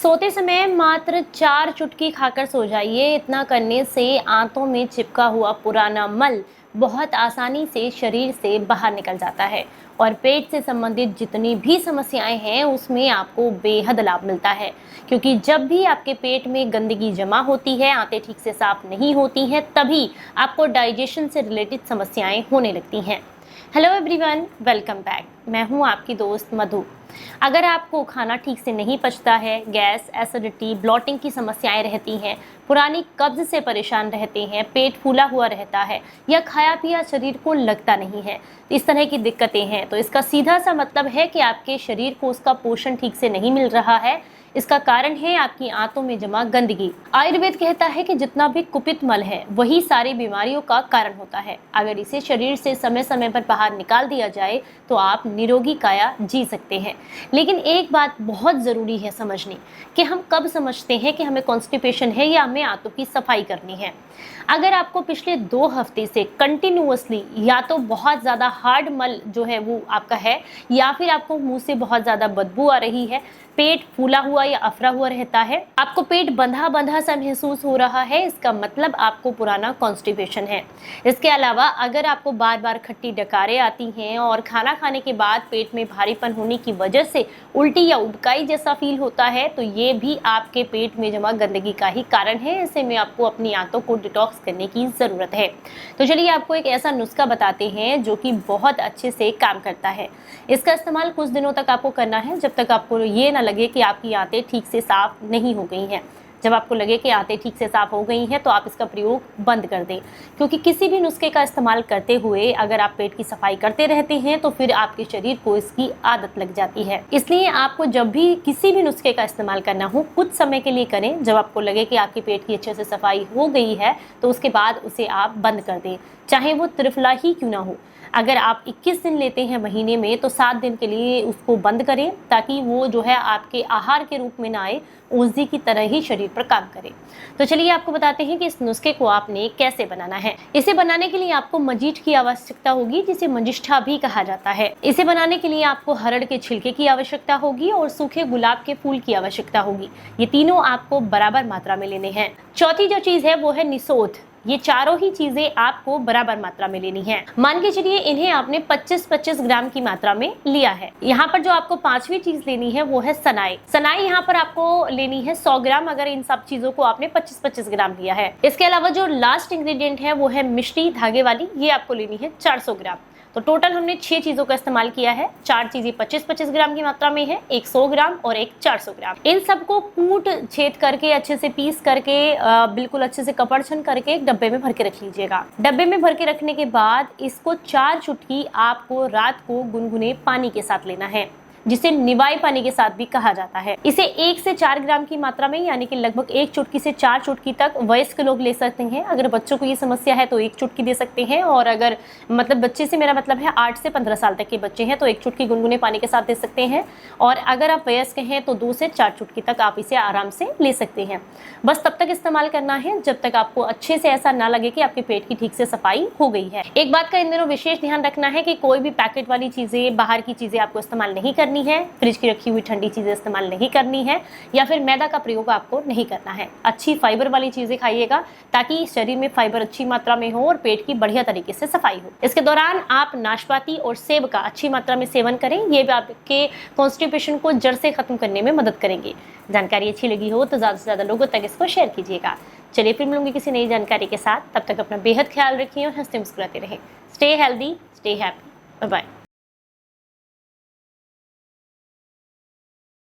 सोते समय मात्र 4 चुटकी खाकर सो जाइए। इतना करने से आंतों में चिपका हुआ पुराना मल बहुत आसानी से शरीर से बाहर निकल जाता है और पेट से संबंधित जितनी भी समस्याएं हैं उसमें आपको बेहद लाभ मिलता है। क्योंकि जब भी आपके पेट में गंदगी जमा होती है, आंतें ठीक से साफ नहीं होती हैं, तभी आपको डाइजेशन से रिलेटेड समस्याएं होने लगती हैं। Hello everyone, welcome back. मैं हूं आपकी दोस्त मधु। अगर आपको खाना ठीक से नहीं पचता है, गैस, एसिडिटी, ब्लॉटिंग की समस्याएं रहती हैं, पुरानी कब्ज से परेशान रहते हैं, पेट फूला हुआ रहता है या खाया पिया शरीर को लगता नहीं है, इस तरह की दिक्कतें हैं, तो इसका सीधा सा मतलब है कि आपके शरीर को उसका पोषण ठीक से नहीं मिल रहा है। इसका कारण है आपकी आंतों में जमा गंदगी। आयुर्वेद कहता है कि जितना भी कुपित मल है वही सारी बीमारियों का कारण होता है। अगर इसे शरीर से समय समय पर बाहर निकाल दिया जाए तो आप निरोगी काया जी सकते हैं। लेकिन एक बात बहुत ज़रूरी है समझनी कि हम कब समझते हैं कि हमें कॉन्स्टिपेशन है या हमें आंतों की सफाई करनी है। अगर आपको पिछले 2 हफ्ते से कंटिन्यूअसली या तो बहुत ज़्यादा हार्ड मल जो है वो आपका है, या फिर आपको मुंह से बहुत ज़्यादा बदबू आ रही है, पेट फूला हुआ या अफरा हुआ रहता है, आपको पेट बंधा बंधा सा महसूस हो रहा है, इसका मतलब आपको पुराना कॉन्स्टिपेशन है। इसके अलावा अगर आपको बार बार खट्टी डकारें आती हैं और खाना खाने के बाद पेट में भारीपन होने की वजह से उल्टी या उबकाई जैसा फील होता है, तो ये भी आपके पेट में जमा गंदगी का ही कारण है। ऐसे में आपको अपनी आंतों को डिटॉक्स करने की ज़रूरत है। तो चलिए आपको एक ऐसा नुस्खा बताते हैं जो कि बहुत अच्छे से काम करता है। इसका इस्तेमाल कुछ दिनों तक आपको करना है, जब तक आपको ये ना लगे कि आपकी आंतें ठीक से साफ नहीं हो गई हैं। जब आपको लगे कि आंतें ठीक से साफ हो गई हैं तो आप इसका प्रयोग बंद कर दें। क्योंकि किसी भी नुस्खे का इस्तेमाल करते हुए अगर आप पेट की सफाई करते रहते हैं तो फिर आपके शरीर को इसकी आदत लग जाती है। इसलिए आपको जब भी किसी भी नुस्खे का इस्तेमाल करना हो, कुछ समय के लिए करें। जब आपको लगे कि आपके पेट की अच्छे से सफाई हो गई है तो उसके बाद उसे आप बंद कर दें, चाहे वो त्रिफला ही क्यों ना हो। अगर आप 21 दिन लेते हैं महीने में तो 7 दिन के लिए उसको बंद करें, ताकि वो जो है आपके आहार के रूप में ना आए, औषधि की तरह ही शरीर पर काम करे। तो चलिए आपको बताते हैं कि इस नुस्खे को आपने कैसे बनाना है। इसे बनाने के लिए आपको मजीठ की आवश्यकता होगी, जिसे मंजिष्ठा भी कहा जाता है। इसे बनाने के लिए आपको हरड़ के छिलके की आवश्यकता होगी और सूखे गुलाब के फूल की आवश्यकता होगी। ये तीनों आपको बराबर मात्रा में लेने हैं। चौथी जो चीज है वो है निसोथ। ये चारों ही चीजें आपको बराबर मात्रा में लेनी है। मान के चलिए इन्हें आपने 25-25 ग्राम की मात्रा में लिया है। यहाँ पर जो आपको 5वीं चीज लेनी है वो है सनाई। सनाई यहाँ पर आपको लेनी है 100 ग्राम, अगर इन सब चीजों को आपने 25-25 ग्राम लिया है। इसके अलावा जो लास्ट इंग्रेडिएंट है वो है मिश्री धागे वाली, ये आपको लेनी है 400 ग्राम। तो टोटल हमने 6 चीजों का इस्तेमाल किया है। 4 चीजें 25-25 ग्राम की मात्रा में है, एक 100 ग्राम और एक 400 ग्राम। इन सबको कूट छेद करके अच्छे से पीस करके बिल्कुल अच्छे से कपड़छन करके एक डब्बे में भर के रख लीजिएगा। डब्बे में भर के रखने के बाद इसको 4 चुटकी आपको रात को गुनगुने पानी के साथ लेना है, जिसे निवाई पानी के साथ भी कहा जाता है। इसे 1 से 4 ग्राम की मात्रा में, यानी कि लगभग 1 चुटकी से 4 चुटकी तक वयस्क लोग ले सकते हैं। अगर बच्चों को ये समस्या है तो 1 चुटकी दे सकते हैं, और अगर मतलब बच्चे से मेरा मतलब है 8 से 15 साल तक के बच्चे हैं तो 1 चुटकी गुनगुने पानी के साथ दे सकते हैं। और अगर आप वयस्क हैं तो 2 से 4 चुटकी तक आप इसे आराम से ले सकते हैं। बस तब तक इस्तेमाल करना है जब तक आपको अच्छे से ऐसा ना लगे कि आपके पेट की ठीक से सफाई हो गई है। एक बात का इन दिनों विशेष ध्यान रखना है कि कोई भी पैकेट वाली चीजें, बाहर की चीजें आपको इस्तेमाल नहीं करनी है। फ्रिज की रखी हुई ठंडी चीजें इस्तेमाल नहीं करनी है, या फिर मैदा का प्रयोग आपको नहीं करना है। अच्छी फाइबर वाली चीजें खाइएगा ताकि शरीर में फाइबर अच्छी मात्रा में हो और पेट की बढ़िया तरीके से सफाई हो। इसके दौरान आप नाशपाती और सेब का अच्छी मात्रा में सेवन करें। ये भी आपके कॉन्स्टिपेशन को जड़ से खत्म करने में मदद करेंगे। जानकारी अच्छी लगी हो तो ज्यादा से ज्यादा लोगों तक इसको शेयर कीजिएगा। चलिए फिर मिलूंगी किसी नई जानकारी के साथ। तब तक अपना बेहद ख्याल रखिए और हंसते मुस्कुराते रहें। Stay healthy, stay happy. Bye bye.